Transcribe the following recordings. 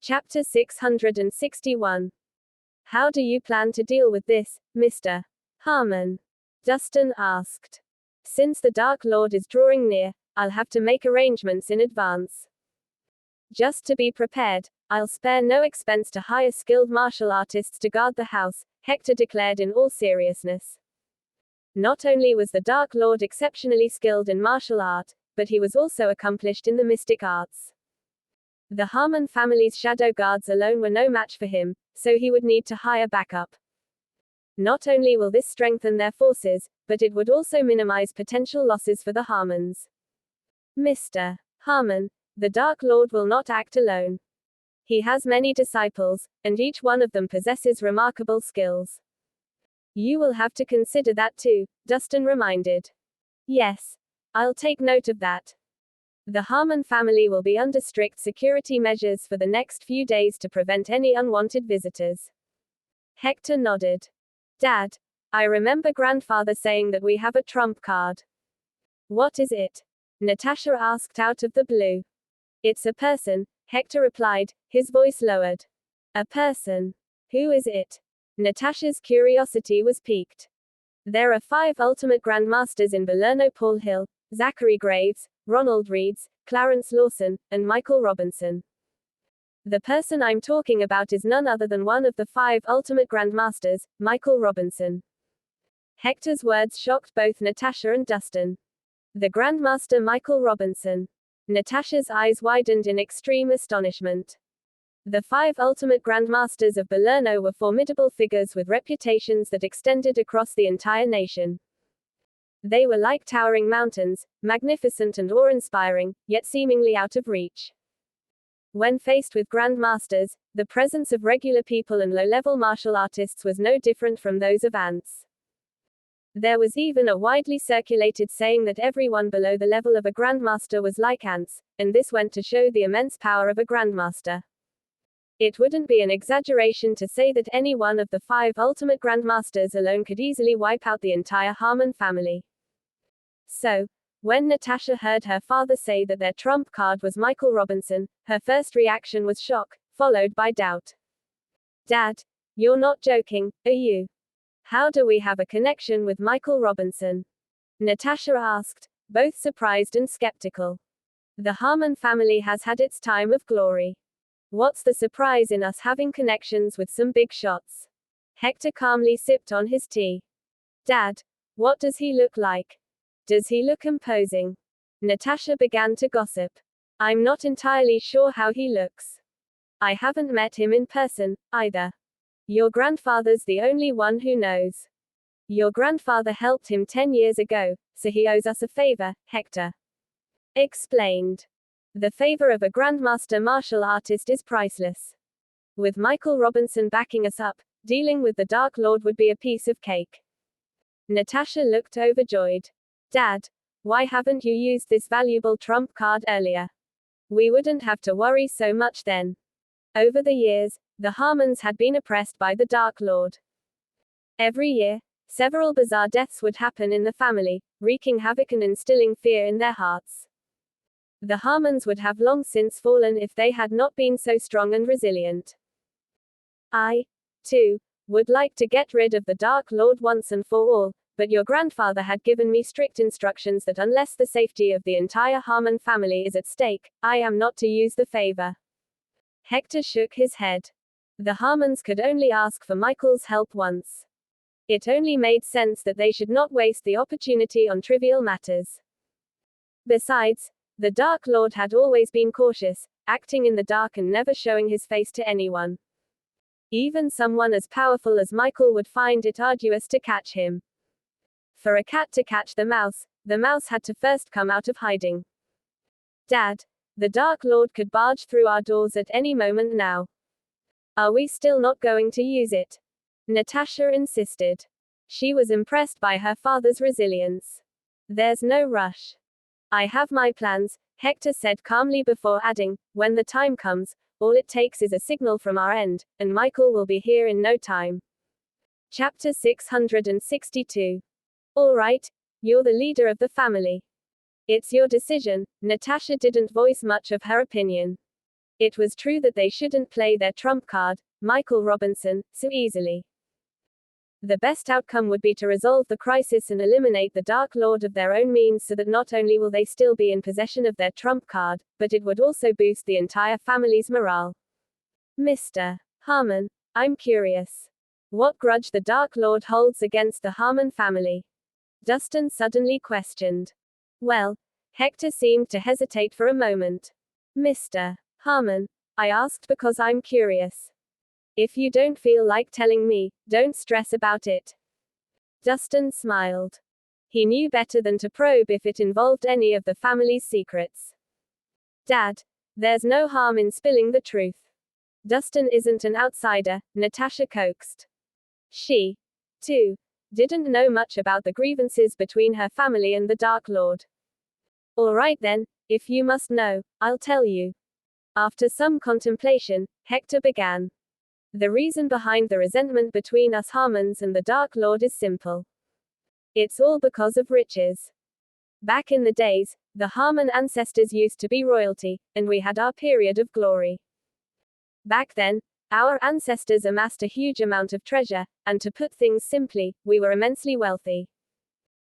Chapter 661. How do you plan to deal with this, Mr. Harmon? Dustin asked. Since the Dark Lord is drawing near, I'll have to make arrangements in advance. Just to be prepared, I'll spare no expense to hire skilled martial artists to guard the house, Hector declared in all seriousness. Not only was the Dark Lord exceptionally skilled in martial art, but he was also accomplished in the mystic arts. The Harmon family's shadow guards alone were no match for him, so he would need to hire backup. Not only will this strengthen their forces, but it would also minimize potential losses for the Harmons. Mr. Harmon, the Dark Lord will not act alone. He has many disciples, and each one of them possesses remarkable skills. You will have to consider that too, Dustin reminded. Yes. I'll take note of that. The Harmon family will be under strict security measures for the next few days to prevent any unwanted visitors. Hector nodded. Dad, I remember grandfather saying that we have a trump card. What is it? Natasha asked out of the blue. It's a person, Hector replied, his voice lowered. A person? Who is it? Natasha's curiosity was piqued. There are 5 ultimate grandmasters in Belerno: Paul Hill, Zachary Graves, Ronald Reeds, Clarence Lawson, and Michael Robinson. The person I'm talking about is none other than one of the 5 ultimate grandmasters, Michael Robinson. Hector's words shocked both Natasha and Dustin. The Grandmaster Michael Robinson. Natasha's eyes widened in extreme astonishment. The 5 ultimate grandmasters of Belerno were formidable figures with reputations that extended across the entire nation. They were like towering mountains, magnificent and awe-inspiring, yet seemingly out of reach. When faced with grandmasters, the presence of regular people and low-level martial artists was no different from those of ants. There was even a widely circulated saying that everyone below the level of a grandmaster was like ants, and this went to show the immense power of a grandmaster. It wouldn't be an exaggeration to say that any one of the 5 ultimate grandmasters alone could easily wipe out the entire Harmon family. So, when Natasha heard her father say that their trump card was Michael Robinson, her first reaction was shock, followed by doubt. Dad, you're not joking, are you? How do we have a connection with Michael Robinson? Natasha asked, both surprised and skeptical. The Harmon family has had its time of glory. What's the surprise in us having connections with some big shots? Hector calmly sipped on his tea. Dad, what does he look like? Does he look imposing? Natasha began to gossip. I'm not entirely sure how he looks. I haven't met him in person, either. Your grandfather's the only one who knows. Your grandfather helped him 10 years ago, so he owes us a favor, Hector explained. The favor of a grandmaster martial artist is priceless. With Michael Robinson backing us up, dealing with the Dark Lord would be a piece of cake. Natasha looked overjoyed. Dad, why haven't you used this valuable trump card earlier? We wouldn't have to worry so much then. Over the years, the Harmons had been oppressed by the Dark Lord. Every year, several bizarre deaths would happen in the family, wreaking havoc and instilling fear in their hearts. The Harmons would have long since fallen if they had not been so strong and resilient. I, too, would like to get rid of the Dark Lord once and for all, but your grandfather had given me strict instructions that unless the safety of the entire Harmon family is at stake, I am not to use the favor. Hector shook his head. The Harmons could only ask for Michael's help once. It only made sense that they should not waste the opportunity on trivial matters. Besides, the Dark Lord had always been cautious, acting in the dark and never showing his face to anyone. Even someone as powerful as Michael would find it arduous to catch him. For a cat to catch the mouse had to first come out of hiding. Dad, the Dark Lord could barge through our doors at any moment now. Are we still not going to use it? Natasha insisted. She was impressed by her father's resilience. There's no rush. I have my plans, Hector said calmly before adding, when the time comes, all it takes is a signal from our end, and Michael will be here in no time. Chapter 662. All right, you're the leader of the family. It's your decision. Natasha didn't voice much of her opinion. It was true that they shouldn't play their trump card, Michael Robinson, so easily. The best outcome would be to resolve the crisis and eliminate the Dark Lord of their own means so that not only will they still be in possession of their trump card, but it would also boost the entire family's morale. Mr. Harmon, I'm curious. What grudge the Dark Lord holds against the Harmon family? Dustin suddenly questioned. Well, Hector seemed to hesitate for a moment. Mr. Harmon, I asked because I'm curious. If you don't feel like telling me, don't stress about it. Dustin smiled. He knew better than to probe if it involved any of the family's secrets. Dad, there's no harm in spilling the truth. Dustin isn't an outsider, Natasha coaxed. She, too, didn't know much about the grievances between her family and the Dark Lord. All right then, if you must know, I'll tell you. After some contemplation, Hector began. The reason behind the resentment between us Harmons and the Dark Lord is simple. It's all because of riches. Back in the days, the Harmon ancestors used to be royalty, and we had our period of glory. Back then, our ancestors amassed a huge amount of treasure, and to put things simply, we were immensely wealthy.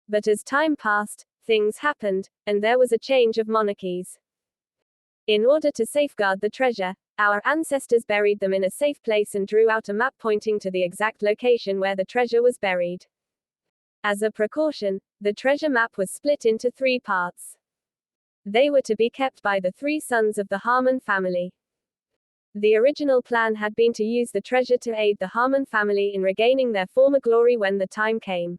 But as time passed, things happened, and there was a change of monarchies. In order to safeguard the treasure, our ancestors buried them in a safe place and drew out a map pointing to the exact location where the treasure was buried. As a precaution, the treasure map was split into 3 parts. They were to be kept by the 3 sons of the Harmon family. The original plan had been to use the treasure to aid the Harmon family in regaining their former glory when the time came.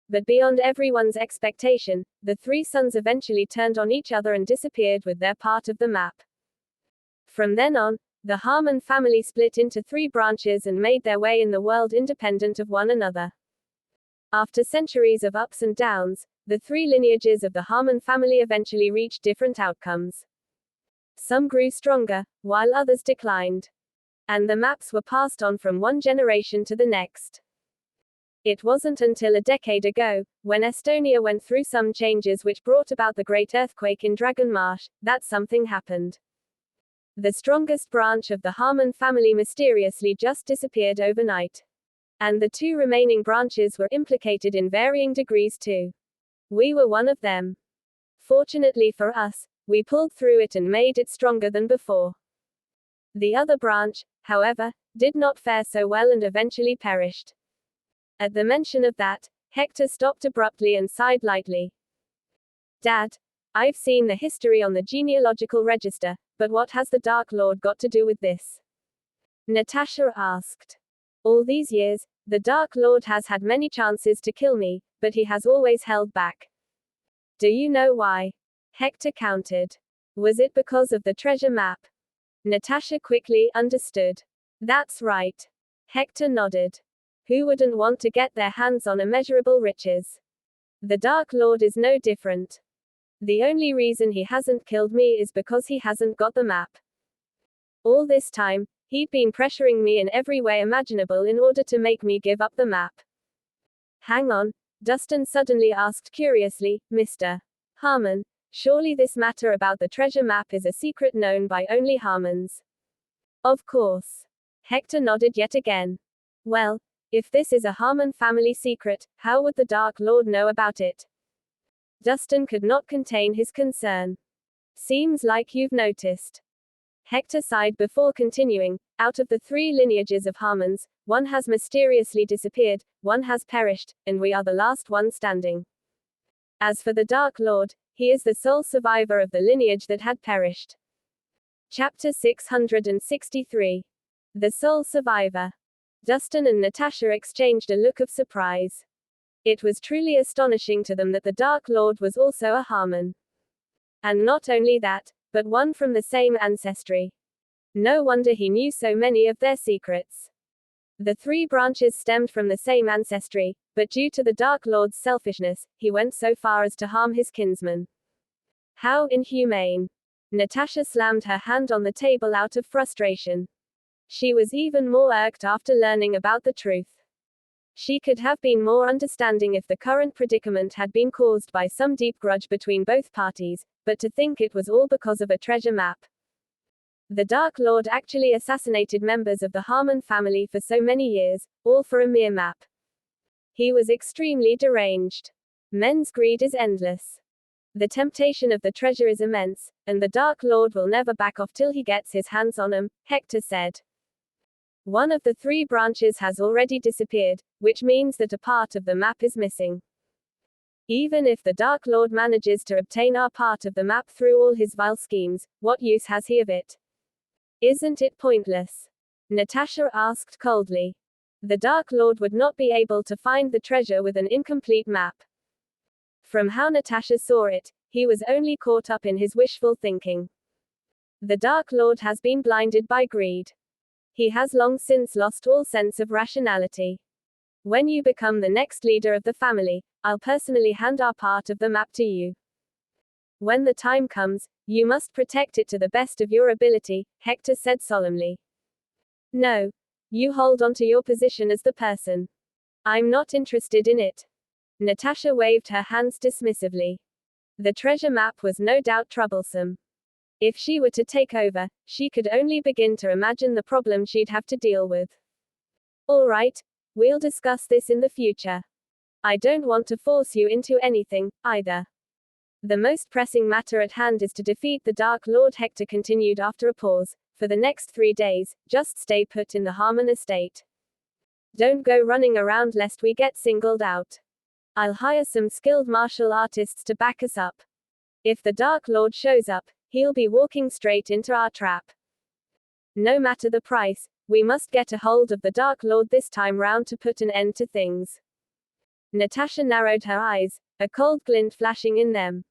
But beyond everyone's expectation, the 3 sons eventually turned on each other and disappeared with their part of the map. From then on, the Harmon family split into 3 branches and made their way in the world independent of one another. After centuries of ups and downs, the 3 lineages of the Harmon family eventually reached different outcomes. Some grew stronger, while others declined. And the maps were passed on from one generation to the next. It wasn't until a decade ago, when Estonia went through some changes which brought about the great earthquake in Dragon Marsh, that something happened. The strongest branch of the Harmon family mysteriously just disappeared overnight. And the 2 remaining branches were implicated in varying degrees too. We were one of them. Fortunately for us, we pulled through it and made it stronger than before. The other branch, however, did not fare so well and eventually perished. At the mention of that, Hector stopped abruptly and sighed lightly. Dad, I've seen the history on the genealogical register, but what has the Dark Lord got to do with this? Natasha asked. All these years, the Dark Lord has had many chances to kill me, but he has always held back. Do you know why? Hector countered. Was it because of the treasure map? Natasha quickly understood. That's right. Hector nodded. Who wouldn't want to get their hands on immeasurable riches? The Dark Lord is no different. The only reason he hasn't killed me is because he hasn't got the map. All this time, he'd been pressuring me in every way imaginable in order to make me give up the map. Hang on, Dustin suddenly asked curiously, Mr. Harmon, surely this matter about the treasure map is a secret known by only Harmons. Of course. Hector nodded yet again. Well, if this is a Harmon family secret, how would the Dark Lord know about it? Dustin could not contain his concern. Seems like you've noticed. Hector sighed before continuing, out of the 3 lineages of Harmons, one has mysteriously disappeared, one has perished, and we are the last one standing. As for the Dark Lord, he is the sole survivor of the lineage that had perished. Chapter 663. The sole survivor. Dustin and Natasha exchanged a look of surprise. It was truly astonishing to them that the Dark Lord was also a Harmon. And not only that, but one from the same ancestry. No wonder he knew so many of their secrets. The 3 branches stemmed from the same ancestry, but due to the Dark Lord's selfishness, he went so far as to harm his kinsman. How inhumane. Natasha slammed her hand on the table out of frustration. She was even more irked after learning about the truth. She could have been more understanding if the current predicament had been caused by some deep grudge between both parties, but to think it was all because of a treasure map. The Dark Lord actually assassinated members of the Harmon family for so many years, all for a mere map. He was extremely deranged. Men's greed is endless. The temptation of the treasure is immense, and the Dark Lord will never back off till he gets his hands on 'em, Hector said. One of the 3 branches has already disappeared, which means that a part of the map is missing. Even if the Dark Lord manages to obtain our part of the map through all his vile schemes, what use has he of it? Isn't it pointless? Natasha asked coldly. The Dark Lord would not be able to find the treasure with an incomplete map. From how Natasha saw it, he was only caught up in his wishful thinking. The Dark Lord has been blinded by greed. He has long since lost all sense of rationality. When you become the next leader of the family, I'll personally hand our part of the map to you. When the time comes, you must protect it to the best of your ability, Hector said solemnly. No. You hold on to your position as the person. I'm not interested in it. Natasha waved her hands dismissively. The treasure map was no doubt troublesome. If she were to take over, she could only begin to imagine the problem she'd have to deal with. All right, we'll discuss this in the future. I don't want to force you into anything, either. The most pressing matter at hand is to defeat the Dark Lord, Hector continued after a pause. For the next 3 days, just stay put in the Harmon estate. Don't go running around lest we get singled out. I'll hire some skilled martial artists to back us up. If the Dark Lord shows up, he'll be walking straight into our trap. No matter the price, we must get a hold of the Dark Lord this time round to put an end to things. Natasha narrowed her eyes, a cold glint flashing in them.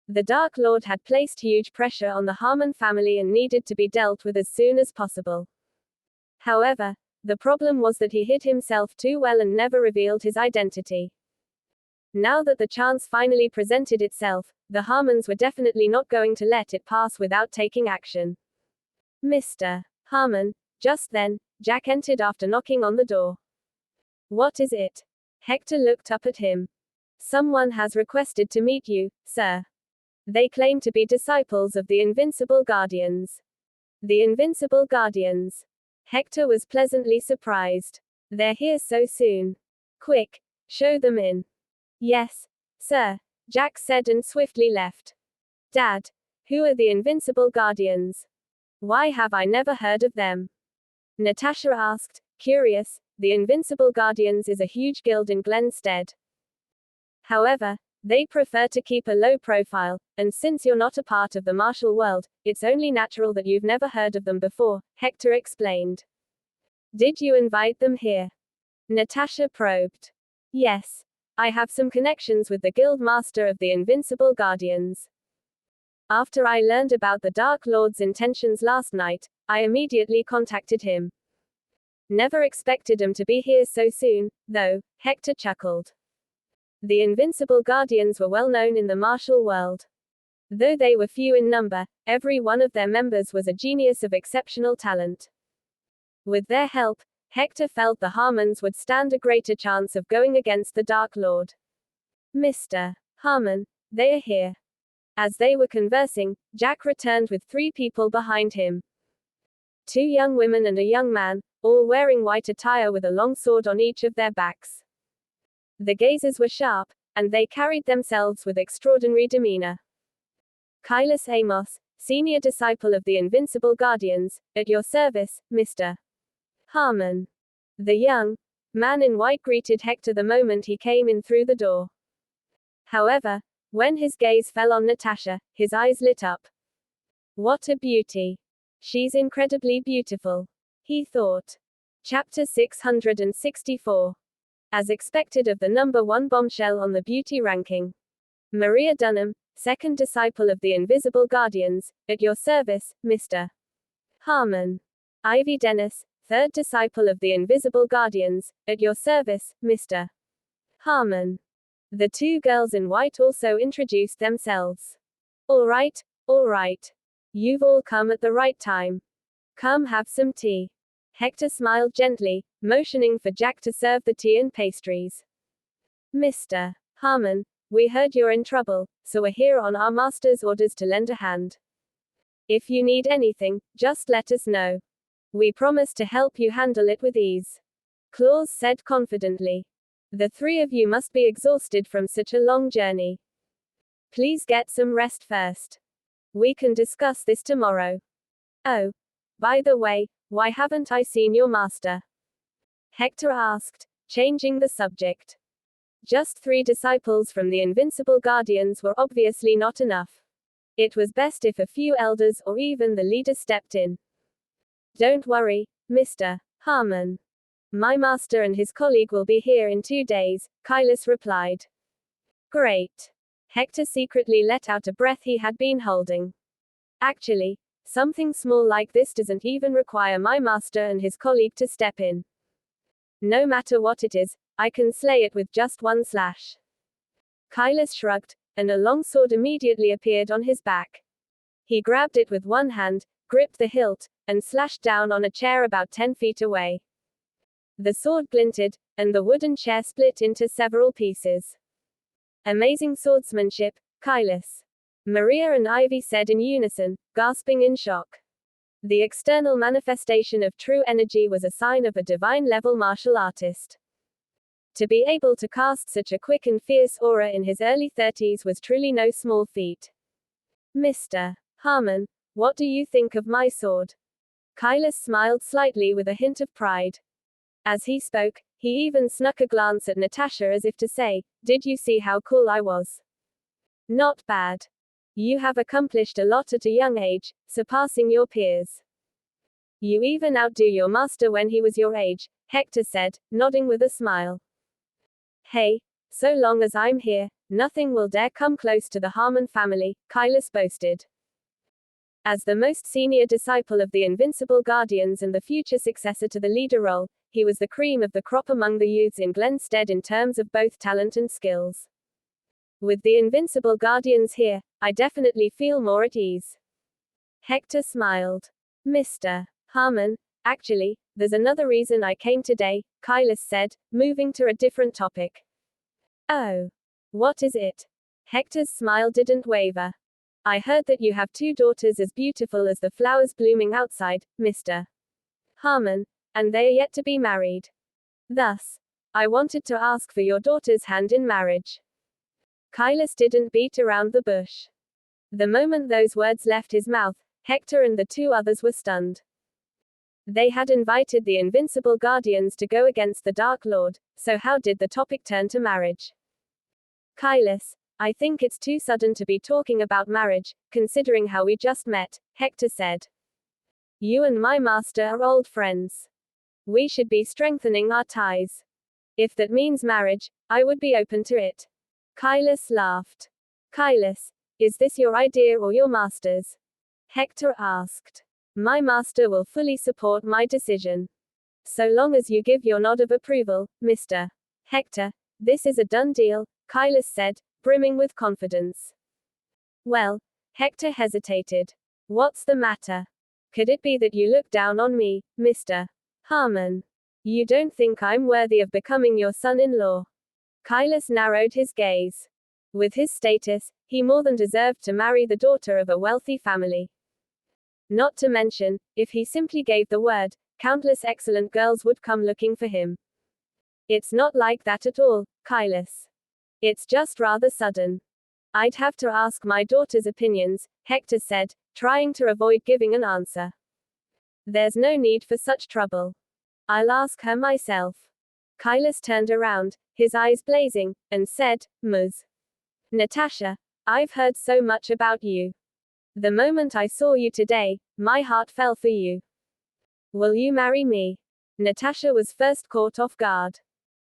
The Dark Lord had placed huge pressure on the Harmon family and needed to be dealt with as soon as possible. However, the problem was that he hid himself too well and never revealed his identity. Now that the chance finally presented itself, the Harmons were definitely not going to let it pass without taking action. Mr. Harmon. Just then, Jack entered after knocking on the door. What is it? Hector looked up at him. Someone has requested to meet you, sir. They claim to be disciples of the Invincible Guardians. The Invincible Guardians. Hector was pleasantly surprised. They're here so soon. Quick, show them in. Yes, sir, Jack said and swiftly left. Dad, who are the Invincible Guardians? Why have I never heard of them? Natasha asked, curious. The Invincible Guardians is a huge guild in Glenstead. However, they prefer to keep a low profile, and since you're not a part of the martial world, it's only natural that you've never heard of them before, Hector explained. Did you invite them here? Natasha probed. Yes. I have some connections with the guild master of the Invincible Guardians. After I learned about the Dark Lord's intentions last night, I immediately contacted him. Never expected him to be here so soon, though, Hector chuckled. The Invincible Guardians were well known in the martial world. Though they were few in number, every one of their members was a genius of exceptional talent. With their help, Hector felt the Harmons would stand a greater chance of going against the Dark Lord. Mr. Harmon, they are here. As they were conversing, Jack returned with 3 people behind him. 2 young women and a young man, all wearing white attire with a long sword on each of their backs. The gazes were sharp, and they carried themselves with extraordinary demeanor. Kylus Amos, senior disciple of the Invincible Guardians, at your service, Mr. Harmon. The young man in white greeted Hector the moment he came in through the door. However, when his gaze fell on Natasha, his eyes lit up. What a beauty. She's incredibly beautiful, he thought. Chapter 664. As expected of the number 1 bombshell on the beauty ranking. Maria Dunham, second disciple of the Invisible Guardians, at your service, Mr. Harmon. Ivy Dennis, third disciple of the Invisible Guardians, at your service, Mr. Harmon. The 2 girls in white also introduced themselves. All right. You've all come at the right time. Come have some tea. Hector smiled gently, motioning for Jack to serve the tea and pastries. Mr. Harmon, we heard you're in trouble, so we're here on our master's orders to lend a hand. If you need anything, just let us know. We promise to help you handle it with ease. Claus said confidently. The three of you must be exhausted from such a long journey. Please get some rest first. We can discuss this tomorrow. Oh, by the way, why haven't I seen your master? Hector asked, changing the subject. Just 3 disciples from the Invincible Guardians were obviously not enough. It was best if a few elders or even the leader stepped in. Don't worry, Mr. Harmon. My master and his colleague will be here in 2 days, Kylus replied. Great. Hector secretly let out a breath he had been holding. Actually, something small like this doesn't even require my master and his colleague to step in. No matter what it is, I can slay it with just 1 slash. Kylus shrugged, and a long sword immediately appeared on his back. He grabbed it with one hand, gripped the hilt, and slashed down on a chair about 10 feet away. The sword glinted, and the wooden chair split into several pieces. Amazing swordsmanship, Kylus. Maria and Ivy said in unison, gasping in shock. The external manifestation of true energy was a sign of a divine-level martial artist. To be able to cast such a quick and fierce aura in his early 30s was truly no small feat. Mr. Harmon, what do you think of my sword? Kylus smiled slightly with a hint of pride. As he spoke, he even snuck a glance at Natasha as if to say, did you see how cool I was? Not bad. You have accomplished a lot at a young age, surpassing your peers. You even outdo your master when he was your age, Hector said, nodding with a smile. Hey, so long as I'm here, nothing will dare come close to the Harmon family, Kylus boasted. As the most senior disciple of the Invincible Guardians and the future successor to the leader role, he was the cream of the crop among the youths in Glenstead in terms of both talent and skills. With the Invincible Guardians here, I definitely feel more at ease. Hector smiled. Mr. Harmon, actually, there's another reason I came today, Kylus said, moving to a different topic. Oh. What is it? Hector's smile didn't waver. I heard that you have 2 daughters as beautiful as the flowers blooming outside, Mr. Harmon, and they are yet to be married. Thus, I wanted to ask for your daughter's hand in marriage. Kylus didn't beat around the bush. The moment those words left his mouth, Hector and the 2 others were stunned. They had invited the Invincible Guardians to go against the Dark Lord, so how did the topic turn to marriage? Kylus, I think it's too sudden to be talking about marriage, considering how we just met, Hector said. You and my master are old friends. We should be strengthening our ties. If that means marriage, I would be open to it. Kylus laughed. Kylus, is this your idea or your master's? Hector asked. My master will fully support my decision. So long as you give your nod of approval, Mr. Hector, this is a done deal, Kylus said, brimming with confidence. Well, Hector hesitated. What's the matter? Could it be that you look down on me, Mr. Harmon? You don't think I'm worthy of becoming your son-in-law? Kylus narrowed his gaze. With his status, he more than deserved to marry the daughter of a wealthy family. Not to mention, if he simply gave the word, countless excellent girls would come looking for him. It's not like that at all, Kylus. It's just rather sudden. I'd have to ask my daughter's opinions, Hector said, trying to avoid giving an answer. There's no need for such trouble. I'll ask her myself. Kylus turned around, his eyes blazing, and said, Ms. Natasha, I've heard so much about you. The moment I saw you today, my heart fell for you. Will you marry me? Natasha was first caught off guard.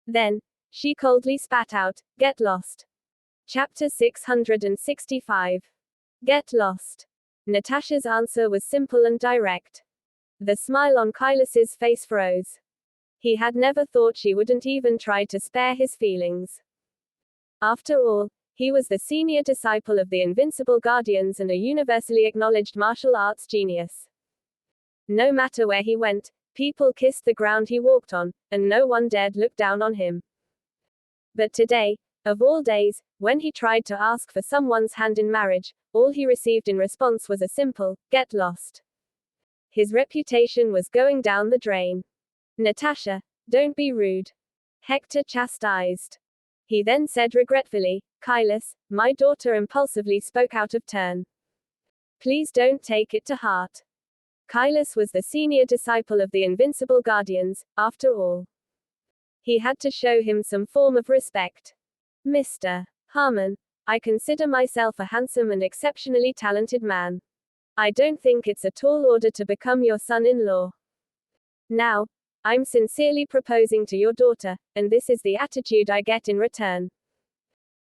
Then, she coldly spat out, Get lost. Chapter 665. Get lost. Natasha's answer was simple and direct. The smile on Kylus's face froze. He had never thought she wouldn't even try to spare his feelings. After all, he was the senior disciple of the Invincible Guardians and a universally acknowledged martial arts genius. No matter where he went, people kissed the ground he walked on, and no one dared look down on him. But today, of all days, when he tried to ask for someone's hand in marriage, All he received in response was a simple, "Get lost." His reputation was going down the drain. "Natasha, don't be rude," Hector chastised. He then said regretfully, "Kailas, my daughter impulsively spoke out of turn. Please don't take it to heart." Kailas was the senior disciple of the Invincible Guardians, after all. He had to show him some form of respect. "Mr. Harmon, I consider myself a handsome and exceptionally talented man. I don't think it's a tall order to become your son-in-law. Now, I'm sincerely proposing to your daughter, and this is the attitude I get in return."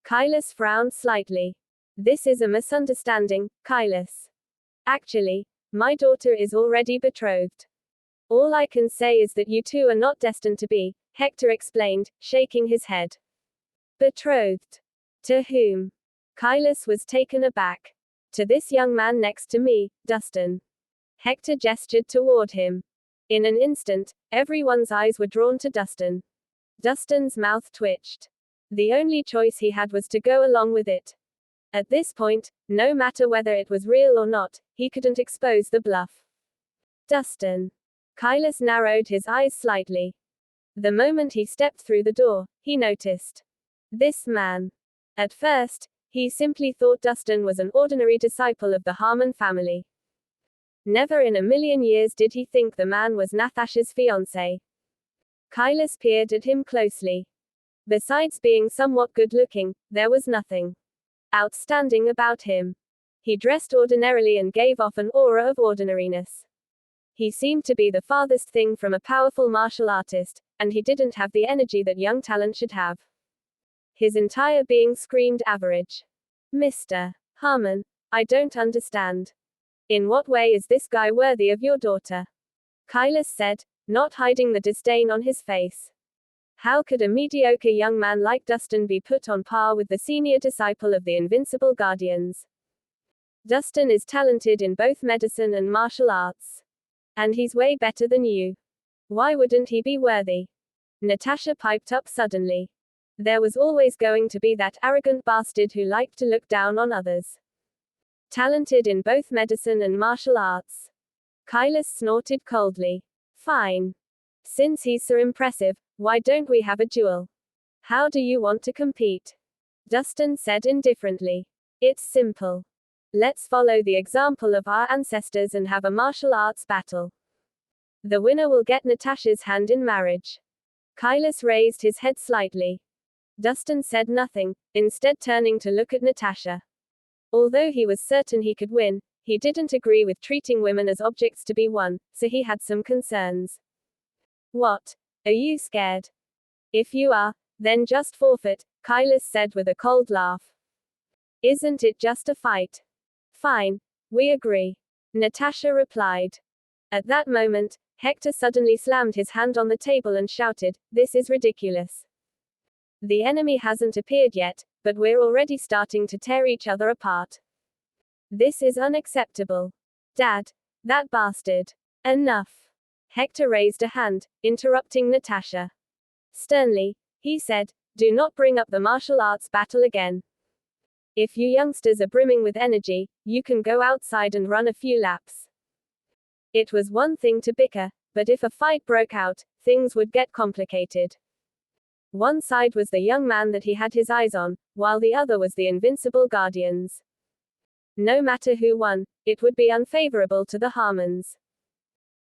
Kailas frowned slightly. "This is a misunderstanding, Kailas. Actually, my daughter is already betrothed. All I can say is that you two are not destined to be," Hector explained, shaking his head. "Betrothed? To whom?" Kailas was taken aback. "To this young man next to me, Dustin." Hector gestured toward him. In an instant, everyone's eyes were drawn to Dustin. Dustin's mouth twitched. The only choice he had was to go along with it. At this point, no matter whether it was real or not, he couldn't expose the bluff. "Dustin." Kailas narrowed his eyes slightly. The moment he stepped through the door, he noticed this man. At first, he simply thought Dustin was an ordinary disciple of the Harmon family. Never in a million years did he think the man was Natasha's fiancé. Kailas peered at him closely. Besides being somewhat good-looking, there was nothing outstanding about him. He dressed ordinarily and gave off an aura of ordinariness. He seemed to be the farthest thing from a powerful martial artist, and he didn't have the energy that young talent should have. His entire being screamed average. "Mr. Harmon, I don't understand. In what way is this guy worthy of your daughter?" Kailas said, not hiding the disdain on his face. "How could a mediocre young man like Dustin be put on par with the senior disciple of the Invincible Guardians? Dustin is talented in both medicine and martial arts. And he's way better than you. Why wouldn't he be worthy?" Natasha piped up suddenly. There was always going to be that arrogant bastard who liked to look down on others. Talented in both medicine and martial arts. Kailas snorted coldly. "Fine. Since he's so impressive, why don't we have a duel? How do you want to compete?" Dustin said indifferently. "It's simple. Let's follow the example of our ancestors and have a martial arts battle. The winner will get Natasha's hand in marriage." Kailas raised his head slightly. Dustin said nothing, instead turning to look at Natasha. Although he was certain he could win, he didn't agree with treating women as objects to be won, so he had some concerns. "What? Are you scared? If you are, then just forfeit," Kailas said with a cold laugh. "Isn't it just a fight?" "Fine. We agree," Natasha replied. At that moment, Hector suddenly slammed his hand on the table and shouted, "This is ridiculous. The enemy hasn't appeared yet, but we're already starting to tear each other apart. This is unacceptable. Dad, that bastard." "Enough." Hector raised a hand, interrupting Natasha. Sternly, he said, "Do not bring up the martial arts battle again. If you youngsters are brimming with energy, you can go outside and run a few laps." It was one thing to bicker, but if a fight broke out, things would get complicated. One side was the young man that he had his eyes on, while the other was the Invincible Guardians. No matter who won, it would be unfavorable to the Harmons.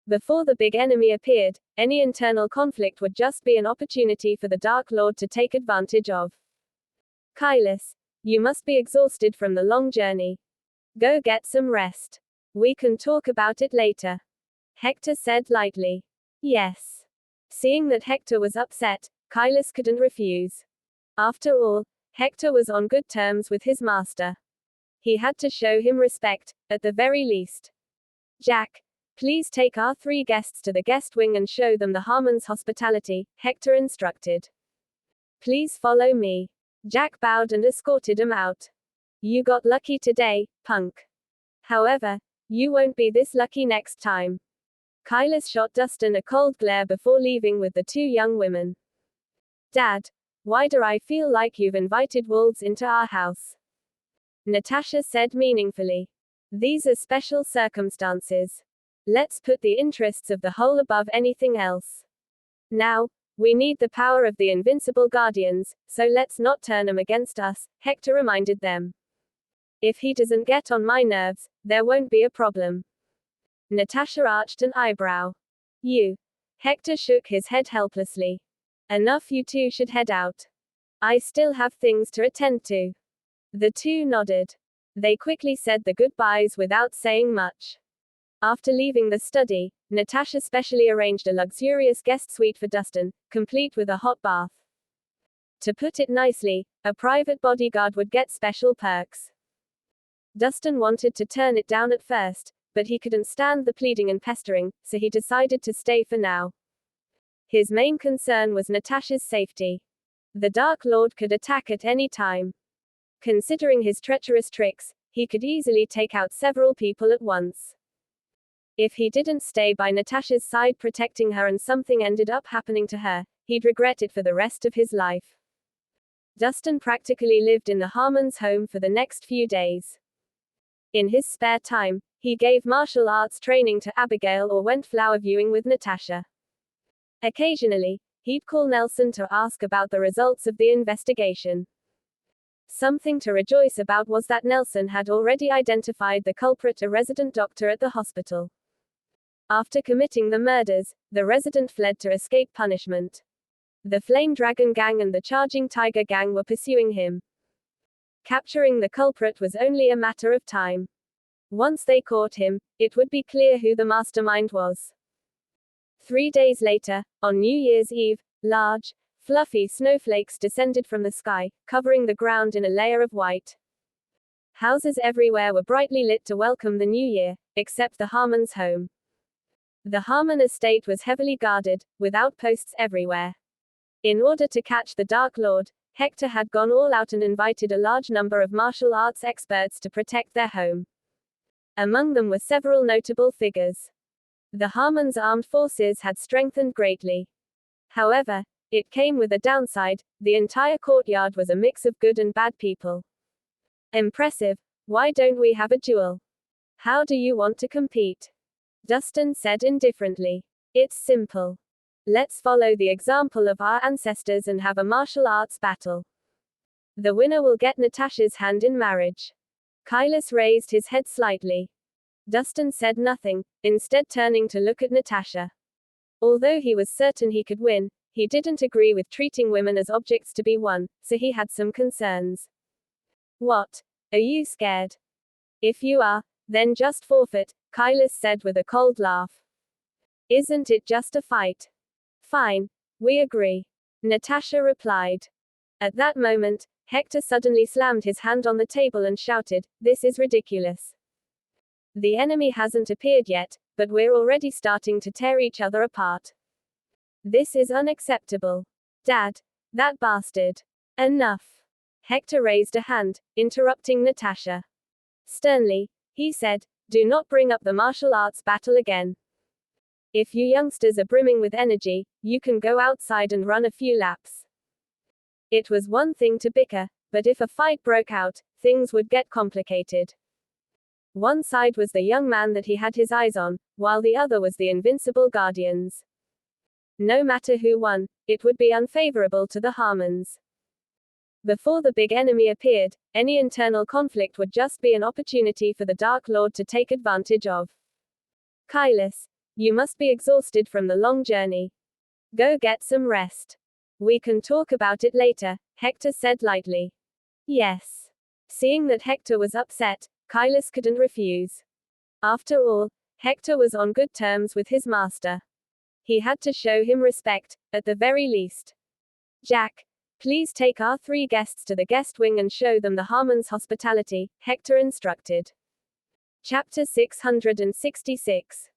Before the big enemy appeared, any internal conflict would just be an opportunity for the Dark Lord to take advantage of. "Kailas, you must be exhausted from the long journey. Go get some rest. We can talk about it later," Hector said lightly. "Yes." Seeing that Hector was upset, Kailas couldn't refuse. After all, Hector was on good terms with his master. He had to show him respect, at the very least. "Jack, please take our 3 guests to the guest wing and show them the Harmon's hospitality," Hector instructed. "Please follow me." Jack bowed and escorted him out. "You got lucky today, punk. However, you won't be this lucky next time." Kailas shot Dustin a cold glare before leaving with the 2 young women. "Dad, why do I feel like you've invited wolves into our house?" Natasha said meaningfully. These are special circumstances. Let's put the interests of the whole above anything else. Now, we need the power of the invincible guardians, so let's not turn them against us, Hector reminded them. If he doesn't get on my nerves, there won't be a problem. Natasha arched an eyebrow. You. Hector shook his head helplessly. Enough, you two should head out. I still have things to attend to. The two nodded. They quickly said the goodbyes without saying much. After leaving the study, Natasha specially arranged a luxurious guest suite for Dustin, complete with a hot bath. To put it nicely, a private bodyguard would get special perks. Dustin wanted to turn it down at first, but he couldn't stand the pleading and pestering, so he decided to stay for now. His main concern was Natasha's safety. The Dark Lord could attack at any time. Considering his treacherous tricks, he could easily take out several people at once. If he didn't stay by Natasha's side protecting her and something ended up happening to her, he'd regret it for the rest of his life. Dustin practically lived in the Harmons' home for the next few days. In his spare time, he gave martial arts training to Abigail or went flower viewing with Natasha. Occasionally, he'd call Nelson to ask about the results of the investigation. Something to rejoice about was that Nelson had already identified the culprit, a resident doctor at the hospital. After committing the murders, the resident fled to escape punishment. The Flame Dragon Gang and the Charging Tiger Gang were pursuing him. Capturing the culprit was only a matter of time. Once they caught him, it would be clear who the mastermind was. 3 days later, on New Year's Eve, large, fluffy snowflakes descended from the sky, covering the ground in a layer of white. Houses everywhere were brightly lit to welcome the new year, except the Harmons' home. The Harmon estate was heavily guarded, with outposts everywhere. In order to catch the Dark Lord, Hector had gone all out and invited a large number of martial arts experts to protect their home. Among them were several notable figures. The Harmons' armed forces had strengthened greatly. However, it came with a downside: the entire courtyard was a mix of good and bad people. Impressive. Why don't we have a duel? How do you want to compete? Dustin said indifferently. It's simple. Let's follow the example of our ancestors and have a martial arts battle. The winner will get Natasha's hand in marriage. Kylus raised his head slightly. Dustin said nothing, instead turning to look at Natasha. Although he was certain he could win, he didn't agree with treating women as objects to be won, so he had some concerns. What? Are you scared? If you are, then just forfeit, Kylus said with a cold laugh. Isn't it just a fight? Fine. We agree. Natasha replied. At that moment, Hector suddenly slammed his hand on the table and shouted, "This is ridiculous. The enemy hasn't appeared yet, but we're already starting to tear each other apart. This is unacceptable. Dad. That bastard. Enough." Hector raised a hand, interrupting Natasha. Sternly, he said, "Do not bring up the martial arts battle again. If you youngsters are brimming with energy, you can go outside and run a few laps." It was one thing to bicker, but if a fight broke out, things would get complicated. One side was the young man that he had his eyes on, while the other was the invincible guardians. No matter who won, it would be unfavorable to the Harmons. Before the big enemy appeared, any internal conflict would just be an opportunity for the Dark Lord to take advantage of. Kylus, you must be exhausted from the long journey. Go get some rest. We can talk about it later, Hector said lightly. Yes. Seeing that Hector was upset, Kylus couldn't refuse. After all, Hector was on good terms with his master. He had to show him respect, at the very least. Jack, please take our 3 guests to the guest wing and show them the Harmons' hospitality, Hector instructed. Chapter 666.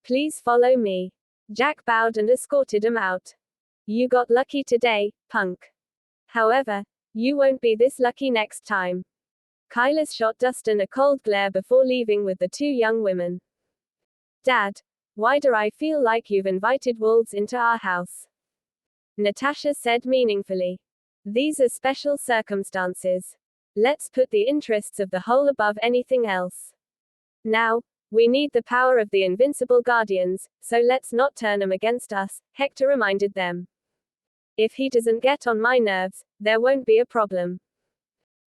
Please follow me. Jack bowed and escorted him out. You got lucky today, punk. However, you won't be this lucky next time. Kylus shot Dustin a cold glare before leaving with the 2 young women. Dad, why do I feel like you've invited wolves into our house? Natasha said meaningfully. These are special circumstances. Let's put the interests of the whole above anything else. Now, we need the power of the invincible guardians, so let's not turn them against us, Hector reminded them. If he doesn't get on my nerves, there won't be a problem.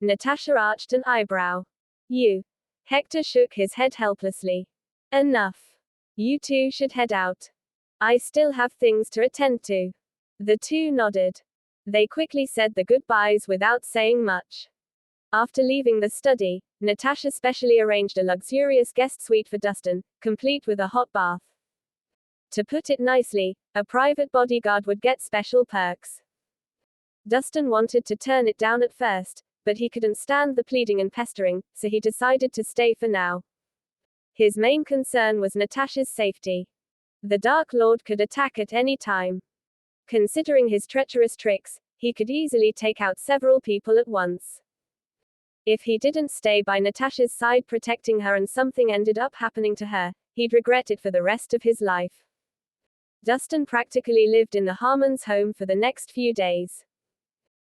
Natasha arched an eyebrow. You. Hector shook his head helplessly. Enough. You two should head out. I still have things to attend to. The two nodded. They quickly said the goodbyes without saying much. After leaving the study, Natasha specially arranged a luxurious guest suite for Dustin, complete with a hot bath. To put it nicely, a private bodyguard would get special perks. Dustin wanted to turn it down at first, but he couldn't stand the pleading and pestering, so he decided to stay for now. His main concern was Natasha's safety. The Dark Lord could attack at any time. Considering his treacherous tricks, he could easily take out several people at once. If he didn't stay by Natasha's side protecting her and something ended up happening to her, he'd regret it for the rest of his life. Dustin practically lived in the Harmons' home for the next few days.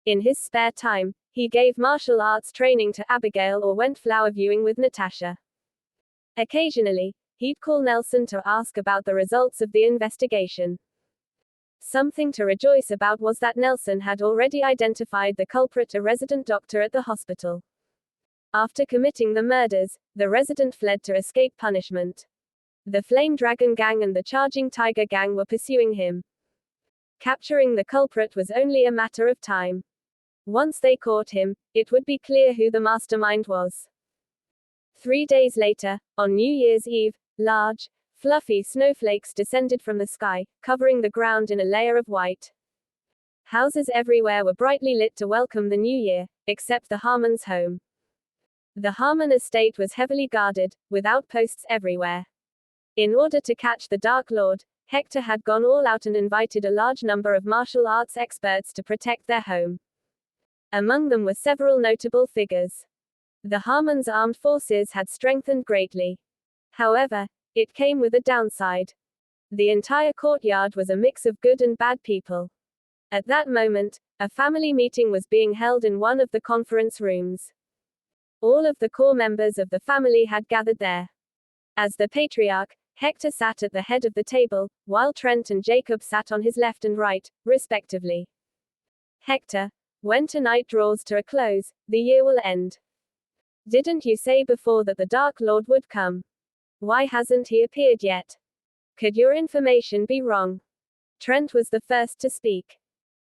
In his spare time, he gave martial arts training to Abigail or went flower viewing with Natasha. Occasionally, he'd call Nelson to ask about the results of the investigation. Something to rejoice about was that Nelson had already identified the culprit, a resident doctor at the hospital. After committing the murders, the resident fled to escape punishment. The Flame Dragon Gang and the Charging Tiger Gang were pursuing him. Capturing the culprit was only a matter of time. Once they caught him, it would be clear who the mastermind was. 3 days later, on New Year's Eve, large, fluffy snowflakes descended from the sky, covering the ground in a layer of white. Houses everywhere were brightly lit to welcome the new year, except the Harmons' home. The Harmon estate was heavily guarded, with outposts everywhere. In order to catch the Dark Lord, Hector had gone all out and invited a large number of martial arts experts to protect their home. Among them were several notable figures. The Harmon's armed forces had strengthened greatly. However, it came with a downside. The entire courtyard was a mix of good and bad people. At that moment, a family meeting was being held in one of the conference rooms. All of the core members of the family had gathered there. As the patriarch, Hector sat at the head of the table, while Trent and Jacob sat on his left and right, respectively. Hector, when tonight draws to a close, the year will end. Didn't you say before that the Dark Lord would come? Why hasn't he appeared yet? Could your information be wrong? Trent was the first to speak.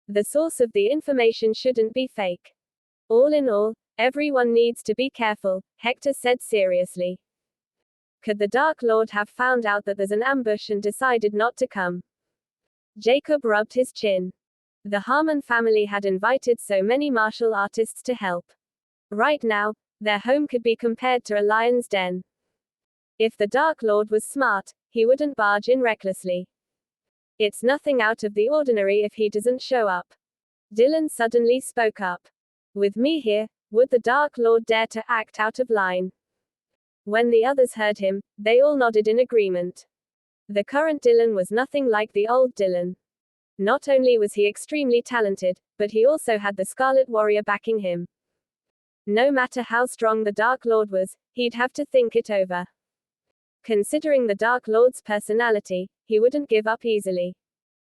The source of the information shouldn't be fake. All in all, everyone needs to be careful, Hector said seriously. Could the Dark Lord have found out that there's an ambush and decided not to come? Jacob rubbed his chin. The Harmon family had invited so many martial artists to help. Right now, their home could be compared to a lion's den. If the Dark Lord was smart, he wouldn't barge in recklessly. It's nothing out of the ordinary if he doesn't show up. Dylan suddenly spoke up. With me here, would the Dark Lord dare to act out of line? When the others heard him, they all nodded in agreement. The current Dylan was nothing like the old Dylan. Not only was he extremely talented, but he also had the Scarlet Warrior backing him. No matter how strong the Dark Lord was, he'd have to think it over. Considering the Dark Lord's personality, he wouldn't give up easily.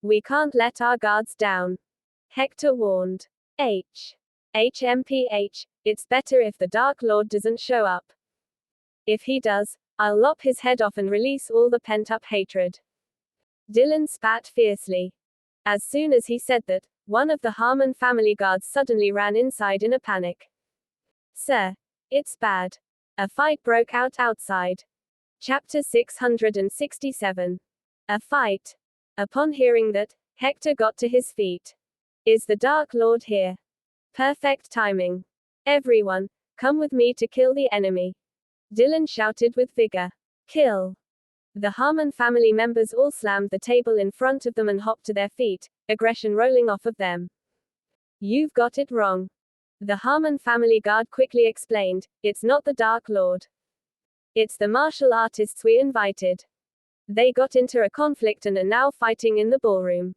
We can't let our guards down. Hector warned. HMPH, it's better if the Dark Lord doesn't show up. If he does, I'll lop his head off and release all the pent-up hatred. Dylan spat fiercely. As soon as he said that, one of the Harmon family guards suddenly ran inside in a panic. Sir, it's bad. A fight broke out outside. Chapter 667. A fight. Upon hearing that, Hector got to his feet. Is the Dark Lord here? Perfect timing. Everyone, come with me to kill the enemy. Dylan shouted with vigor. Kill. The Harmon family members all slammed the table in front of them and hopped to their feet, aggression rolling off of them. You've got it wrong. The Harmon family guard quickly explained, it's not the Dark Lord. It's the martial artists we invited. They got into a conflict and are now fighting in the ballroom.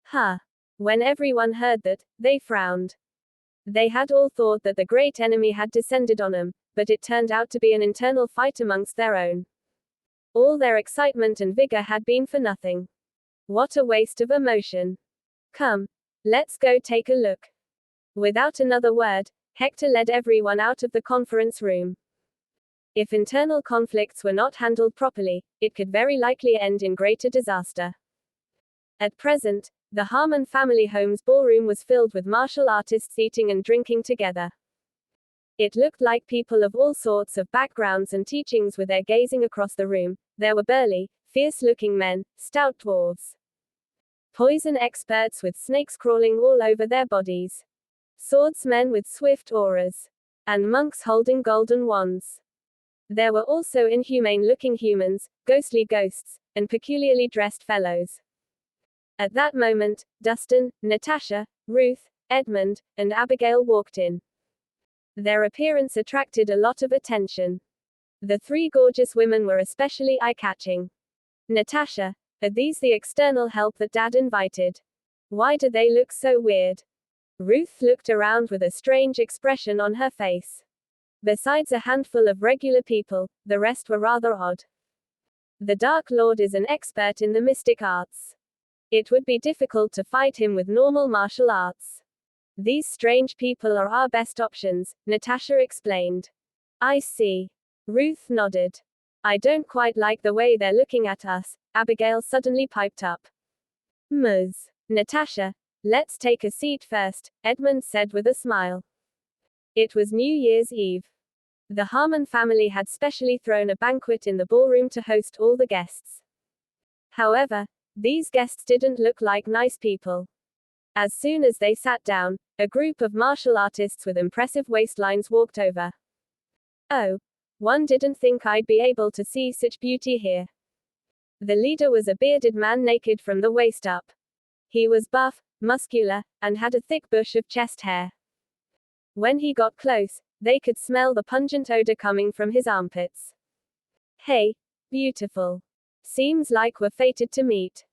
Huh. When everyone heard that, they frowned. They had all thought that the great enemy had descended on them, but it turned out to be an internal fight amongst their own. All their excitement and vigor had been for nothing. What a waste of emotion. Come, let's go take a look. Without another word, Hector led everyone out of the conference room. If internal conflicts were not handled properly, it could very likely end in greater disaster. At present, the Harmon family home's ballroom was filled with martial artists eating and drinking together. It looked like people of all sorts of backgrounds and teachings were there gazing across the room. There were burly, fierce-looking men, stout dwarves, poison experts with snakes crawling all over their bodies, swordsmen with swift auras, and monks holding golden wands. There were also inhumane-looking humans, ghostly ghosts, and peculiarly dressed fellows. At that moment, Dustin, Natasha, Ruth, Edmund, and Abigail walked in. Their appearance attracted a lot of attention. The three gorgeous women were especially eye-catching. Natasha, are these the external help that Dad invited? Why do they look so weird? Ruth looked around with a strange expression on her face. Besides a handful of regular people, the rest were rather odd. The Dark Lord is an expert in the mystic arts. It would be difficult to fight him with normal martial arts. These strange people are our best options, Natasha explained. I see. Ruth nodded. I don't quite like the way they're looking at us, Abigail suddenly piped up. Ms. Natasha, let's take a seat first, Edmund said with a smile. It was New Year's Eve. The Harmon family had specially thrown a banquet in the ballroom to host all the guests. However, these guests didn't look like nice people. As soon as they sat down, a group of martial artists with impressive waistlines walked over. Oh, one didn't think I'd be able to see such beauty here. The leader was a bearded man naked from the waist up. He was buff, muscular, and had a thick bush of chest hair. When he got close, they could smell the pungent odor coming from his armpits. Hey, beautiful. Seems like we're fated to meet.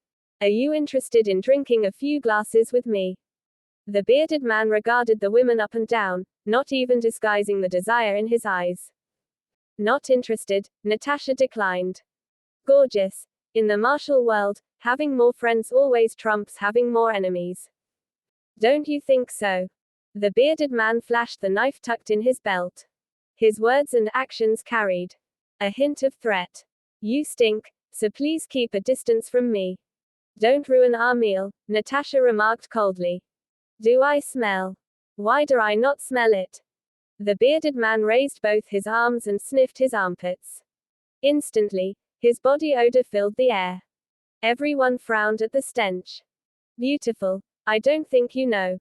Are you interested in drinking a few glasses with me? The bearded man regarded the women up and down, not even disguising the desire in his eyes. Not interested, Natasha declined. Gorgeous. In the martial world, having more friends always trumps having more enemies. Don't you think so? The bearded man flashed the knife tucked in his belt. His words and actions carried a hint of threat. You stink, so please keep a distance from me. Don't ruin our meal, Natasha remarked coldly. Do I smell? Why do I not smell it? The bearded man raised both his arms and sniffed his armpits. Instantly, his body odor filled the air. Everyone frowned at the stench. Beautiful, I don't think you know.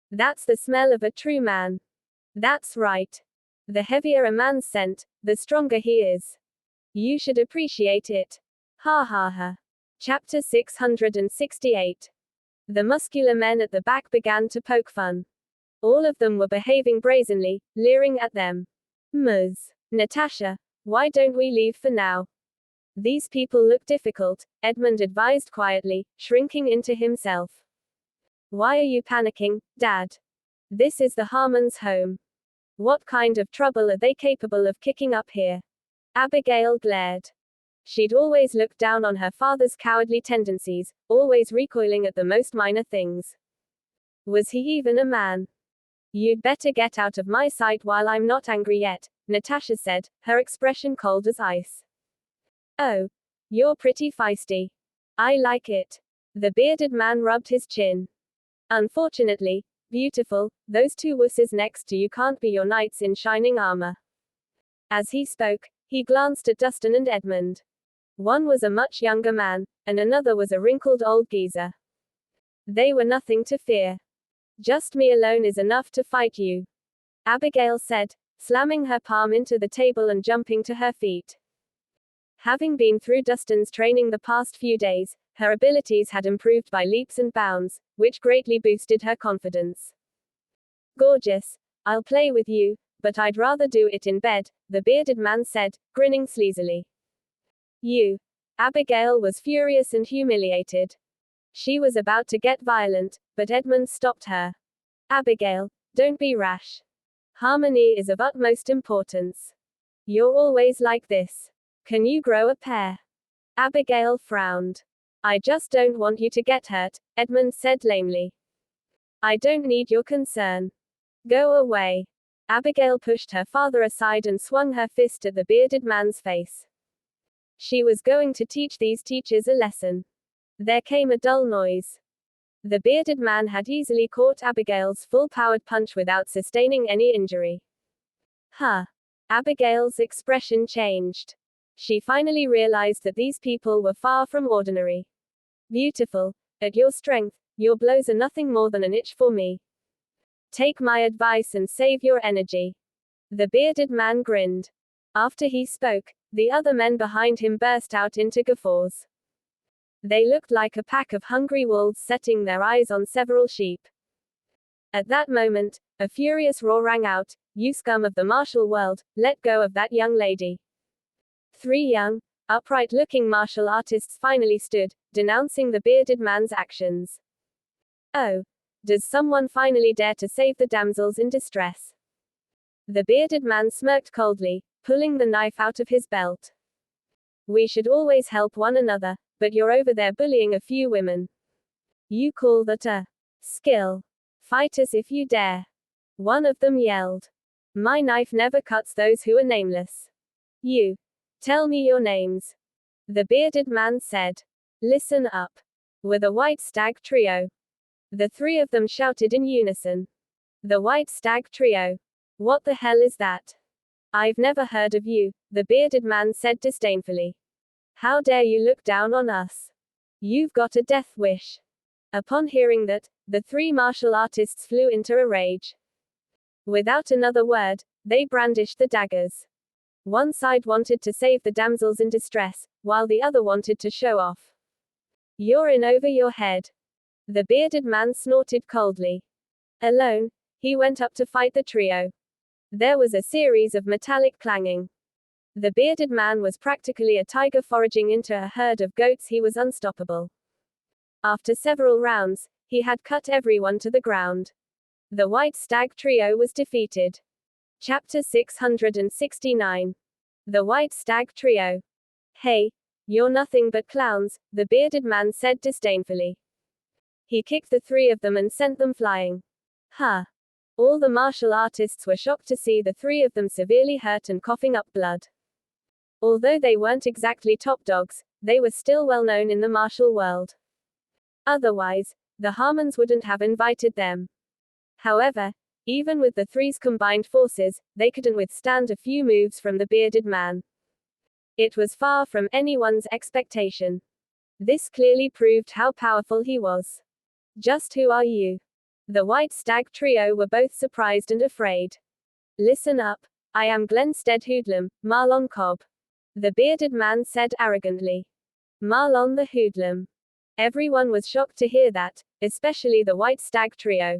That's the smell of a true man. That's right. The heavier a man's scent, the stronger he is. You should appreciate it. Ha ha ha. Chapter 668. The muscular men at the back began to poke fun. All of them were behaving brazenly, leering at them. Ms. Natasha, why don't we leave for now? These people look difficult, Edmund advised quietly, shrinking into himself. Why are you panicking, Dad? This is the Harmons' home. What kind of trouble are they capable of kicking up here? Abigail glared. She'd always looked down on her father's cowardly tendencies, always recoiling at the most minor things. Was he even a man? You'd better get out of my sight while I'm not angry yet, Natasha said, her expression cold as ice. Oh, you're pretty feisty. I like it. The bearded man rubbed his chin. Unfortunately, beautiful, those two wusses next to you can't be your knights in shining armor. As he spoke, he glanced at Dustin and Edmund. One was a much younger man, and another was a wrinkled old geezer. They were nothing to fear. Just me alone is enough to fight you, Abigail said, slamming her palm into the table and jumping to her feet. Having been through Dustin's training the past few days, her abilities had improved by leaps and bounds, which greatly boosted her confidence. Gorgeous. I'll play with you, but I'd rather do it in bed, the bearded man said, grinning sleazily. You. Abigail was furious and humiliated. She was about to get violent, but Edmund stopped her. Abigail, Don't be rash. Harmony is of utmost importance. You're always like this. Can you grow a pair? Abigail frowned. I just don't want you to get hurt, Edmund said lamely. I don't need your concern. Go away. Abigail pushed her father aside and swung her fist at the bearded man's face. She was going to teach these teachers a lesson. There came a dull noise. The bearded man had easily caught Abigail's full-powered punch without sustaining any injury. Huh. Abigail's expression changed. She finally realized that these people were far from ordinary. Beautiful. At your strength, your blows are nothing more than an itch for me. Take my advice and save your energy. The bearded man grinned. After he spoke, the other men behind him burst out into guffaws. They looked like a pack of hungry wolves setting their eyes on several sheep. At that moment, a furious roar rang out, "You scum of the martial world, let go of that young lady." 3 young, upright-looking martial artists finally stood, denouncing the bearded man's actions. Oh. Does someone finally dare to save the damsels in distress? The bearded man smirked coldly, pulling the knife out of his belt. We should always help one another, but you're over there bullying a few women. You call that a skill? Fight us if you dare. One of them yelled. My knife never cuts those who are nameless. You. Tell me your names. The bearded man said. Listen up. We're the White Stag Trio. The 3 of them shouted in unison. The White Stag Trio. What the hell is that? I've never heard of you, the bearded man said disdainfully. How dare you look down on us? You've got a death wish. Upon hearing that, the 3 martial artists flew into a rage. Without another word, they brandished the daggers. One side wanted to save the damsels in distress, while the other wanted to show off. You're in over your head. The bearded man snorted coldly. Alone, he went up to fight the trio. There was a series of metallic clanging. The bearded man was practically a tiger foraging into a herd of goats. He was unstoppable. After several rounds, he had cut everyone to the ground. The White Stag Trio was defeated. Chapter 669. The White Stag Trio. Hey, you're nothing but clowns, the bearded man said disdainfully. He kicked the 3 of them and sent them flying. Huh. All the martial artists were shocked to see the 3 of them severely hurt and coughing up blood. Although they weren't exactly top dogs, they were still well known in the martial world. Otherwise, the Harmons wouldn't have invited them. However, even with the 3's combined forces, they couldn't withstand a few moves from the bearded man. It was far from anyone's expectation. This clearly proved how powerful he was. Just who are you? The White Stag Trio were both surprised and afraid. Listen up. I am Glenstead Hoodlum, Marlon Cobb. The bearded man said arrogantly. Marlon the Hoodlum. Everyone was shocked to hear that, especially the White Stag Trio.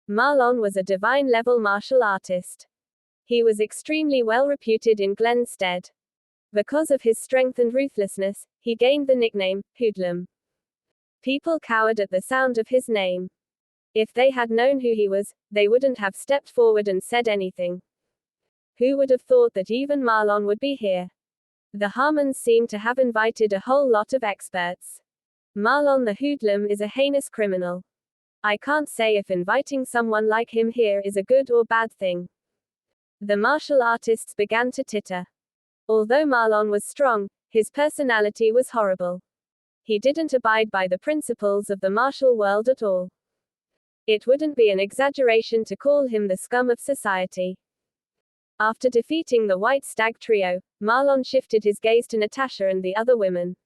Marlon was a divine-level martial artist. He was extremely well reputed in Glenstead. Because of his strength and ruthlessness, he gained the nickname, Hoodlum. People cowered at the sound of his name. If they had known who he was, they wouldn't have stepped forward and said anything. Who would have thought that even Marlon would be here? The Harmons seemed to have invited a whole lot of experts. Marlon the Hoodlum is a heinous criminal. I can't say if inviting someone like him here is a good or bad thing. The martial artists began to titter. Although Marlon was strong, his personality was horrible. He didn't abide by the principles of the martial world at all. It wouldn't be an exaggeration to call him the scum of society. After defeating the White Stag Trio, Marlon shifted his gaze to Natasha and the other women.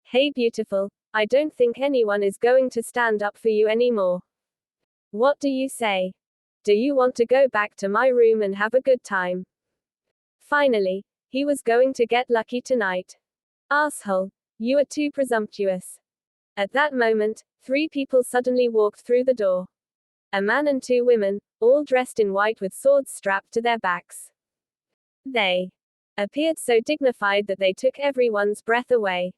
Hey beautiful, I don't think anyone is going to stand up for you anymore. What do you say? Do you want to go back to my room and have a good time? Finally, he was going to get lucky tonight. Asshole, you are too presumptuous. At that moment, 3 people suddenly walked through the door. A man and 2 women, all dressed in white with swords strapped to their backs. They appeared so dignified that they took everyone's breath away.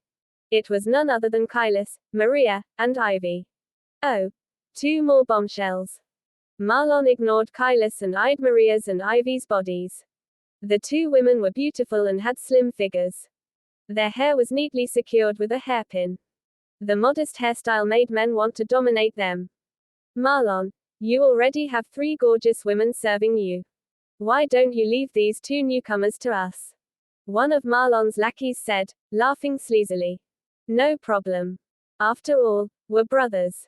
It was none other than Kailis, Maria, and Ivy. Oh, 2 more bombshells. Marlon ignored Kylus and eyed Maria's and Ivy's bodies. The two women were beautiful and had slim figures. Their hair was neatly secured with a hairpin. The modest hairstyle made men want to dominate them. Marlon, you already have 3 gorgeous women serving you. Why don't you leave these 2 newcomers to us? One of Marlon's lackeys said, laughing sleazily. No problem. After all, we're brothers.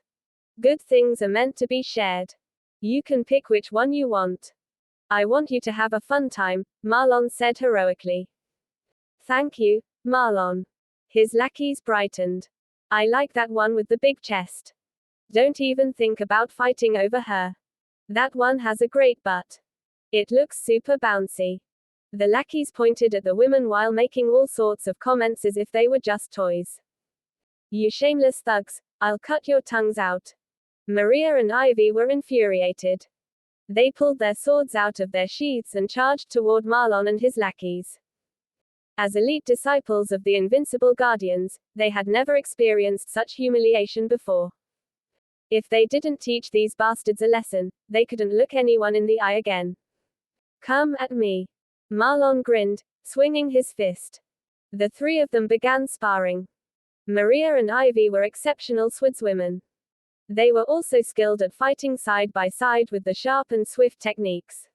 Good things are meant to be shared. You can pick which one you want. I want you to have a fun time, Marlon said heroically. Thank you, Marlon. His lackeys brightened. I like that one with the big chest. Don't even think about fighting over her. That one has a great butt. It looks super bouncy. The lackeys pointed at the women while making all sorts of comments as if they were just toys. You shameless thugs, I'll cut your tongues out. Maria and Ivy were infuriated. They pulled their swords out of their sheaths and charged toward Marlon and his lackeys. As elite disciples of the invincible guardians, they had never experienced such humiliation before. If they didn't teach these bastards a lesson, they couldn't look anyone in the eye again. Come at me. Marlon grinned, swinging his fist. The 3 of them began sparring. Maria and Ivy were exceptional swordswomen. They were also skilled at fighting side by side with the sharp and swift techniques.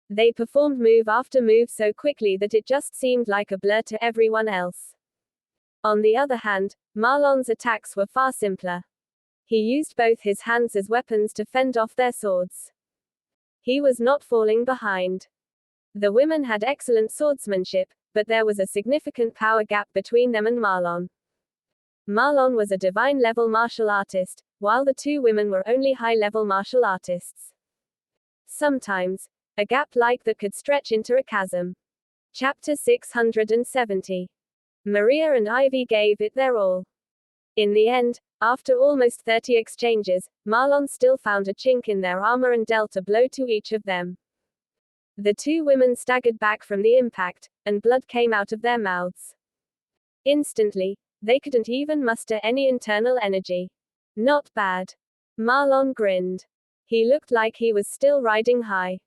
They performed move after move so quickly that it just seemed like a blur to everyone else. On the other hand, Marlon's attacks were far simpler. He used both his hands as weapons to fend off their swords. He was not falling behind. The women had excellent swordsmanship, but there was a significant power gap between them and Marlon. Marlon was a divine-level martial artist, while the 2 women were only high-level martial artists. Sometimes, a gap like that could stretch into a chasm. Chapter 670. Maria and Ivy gave it their all. In the end, after almost 30 exchanges, Marlon still found a chink in their armor and dealt a blow to each of them. The 2 women staggered back from the impact, and blood came out of their mouths. Instantly, they couldn't even muster any internal energy. Not bad. Marlon grinned. He looked like he was still riding high.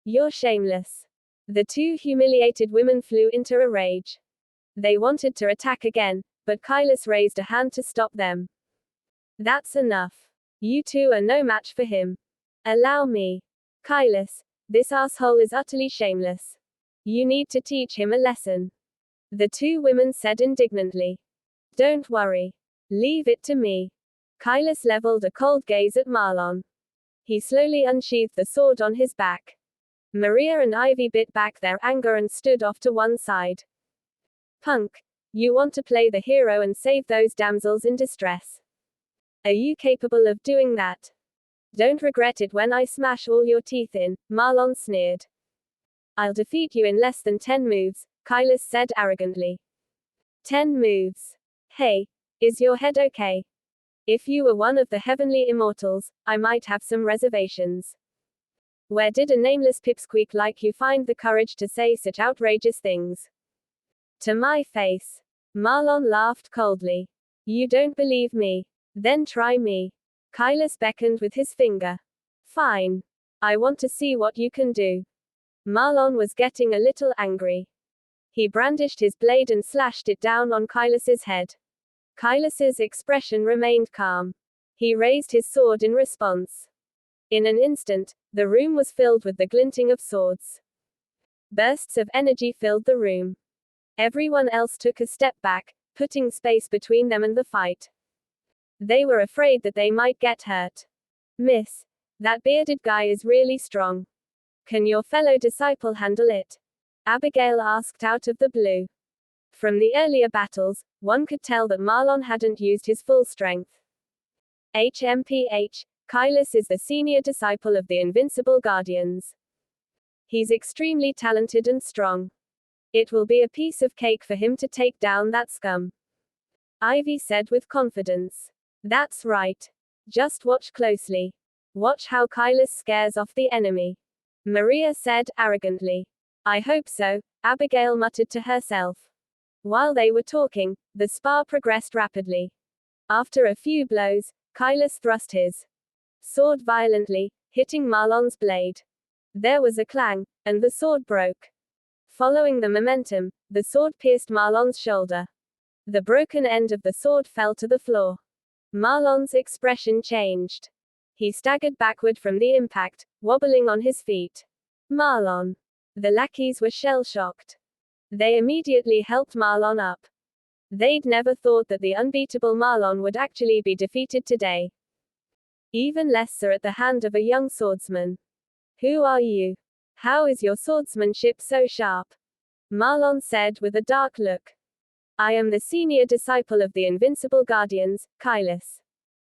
You're shameless. The 2 humiliated women flew into a rage. They wanted to attack again, but Kylus raised a hand to stop them. That's enough. You 2 are no match for him. Allow me. Kylus, this asshole is utterly shameless. You need to teach him a lesson. The 2 women said indignantly. Don't worry. Leave it to me. Kylus leveled a cold gaze at Marlon. He slowly unsheathed the sword on his back. Maria and Ivy bit back their anger and stood off to one side. Punk. You want to play the hero and save those damsels in distress. Are you capable of doing that? Don't regret it when I smash all your teeth in, Marlon sneered. I'll defeat you in less than 10 moves, Kylus said arrogantly. 10 moves. Hey, is your head okay? If you were one of the heavenly immortals, I might have some reservations. Where did a nameless pipsqueak like you find the courage to say such outrageous things? To my face. Marlon laughed coldly. You don't believe me? Then try me. Kylus beckoned with his finger. Fine. I want to see what you can do. Marlon was getting a little angry. He brandished his blade and slashed it down on Kylus's head. Kylus's expression remained calm. He raised his sword in response. In an instant, the room was filled with the glinting of swords. Bursts of energy filled the room. Everyone else took a step back, putting space between them and the fight. They were afraid that they might get hurt. Miss, that bearded guy is really strong. Can your fellow disciple handle it? Abigail asked out of the blue. From the earlier battles, one could tell that Marlon hadn't used his full strength. HMPH, Kylus is the senior disciple of the Invincible Guardians. He's extremely talented and strong. It will be a piece of cake for him to take down that scum. Ivy said with confidence. That's right. Just watch closely. Watch how Kylus scares off the enemy. Maria said arrogantly. I hope so, Abigail muttered to herself. While they were talking, the spar progressed rapidly. After a few blows, Kylus thrust his sword violently, hitting Marlon's blade. There was a clang, and the sword broke. Following the momentum, the sword pierced Marlon's shoulder. The broken end of the sword fell to the floor. Marlon's expression changed. He staggered backward from the impact, wobbling on his feet. Marlon. The lackeys were shell-shocked. They immediately helped Marlon up. They'd never thought that the unbeatable Marlon would actually be defeated today. Even lesser at the hand of a young swordsman. Who are you? How is your swordsmanship so sharp? Marlon said with a dark look. I am the senior disciple of the invincible guardians, Kylus.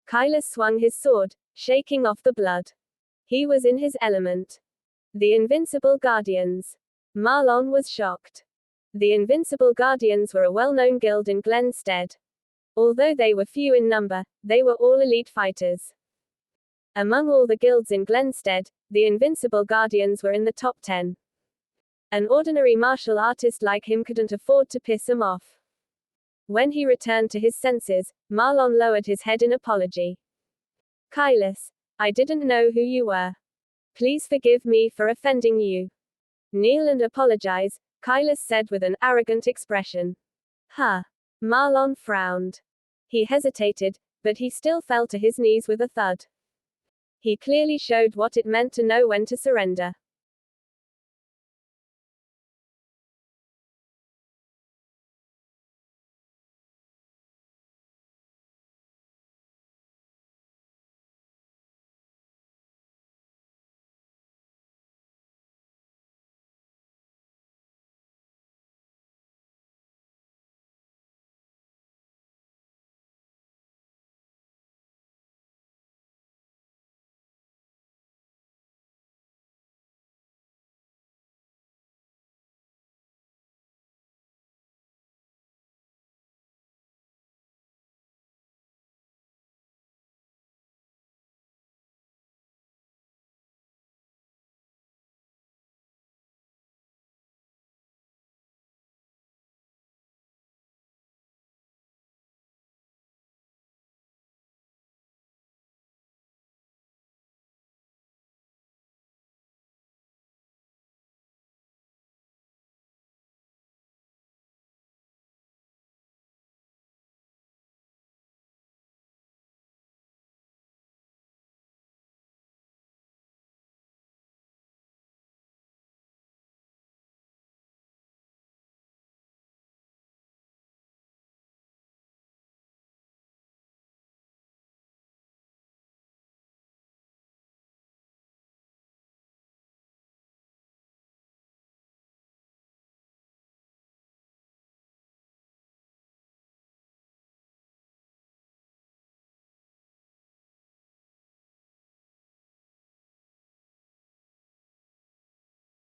Kylus swung his sword, shaking off the blood. He was in his element. The invincible guardians. Marlon was shocked. The invincible guardians were a well-known guild in Glenstead. Although they were few in number, they were all elite fighters. Among all the guilds in Glenstead, the invincible guardians were in the top 10. An ordinary martial artist like him couldn't afford to piss them off. When he returned to his senses, Marlon lowered his head in apology. Kylus, I didn't know who you were. Please forgive me for offending you. Kneel and apologize, Kylus said with an arrogant expression. Huh. Marlon frowned. He hesitated, but he still fell to his knees with a thud. He clearly showed what it meant to know when to surrender.